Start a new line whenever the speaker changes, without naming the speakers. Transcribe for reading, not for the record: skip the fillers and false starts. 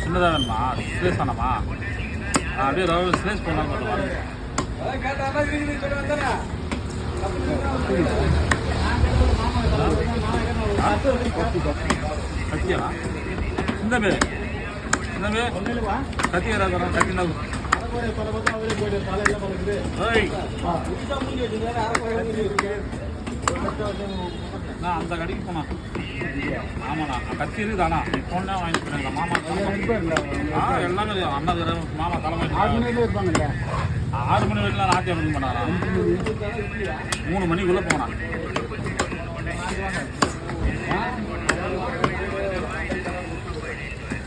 சின்னதாக வேணுமா? ஸ்லேஸ் வேணாமா? அப்படியே ரவை ஸ்லேஸ் பண்ணலாம் பண்ணுவாங்க. கத்தியா இந்த பேர் கத்தி ஏறாதான் கத்தி நான் அந்த கடைக்கு போனேன். ஆமாண்ணா கத்தி இருக்குதாண்ணா நீ போனா வாங்கிட்டு போனேன். மாமா எல்லாமே அண்ணா மாமா தலைமை இருப்பாங்க. 6 மணி வரைக்கும் ராத்திரி எடுக்க மாட்டாரா? 3 மணிக்குள்ளே போனான்.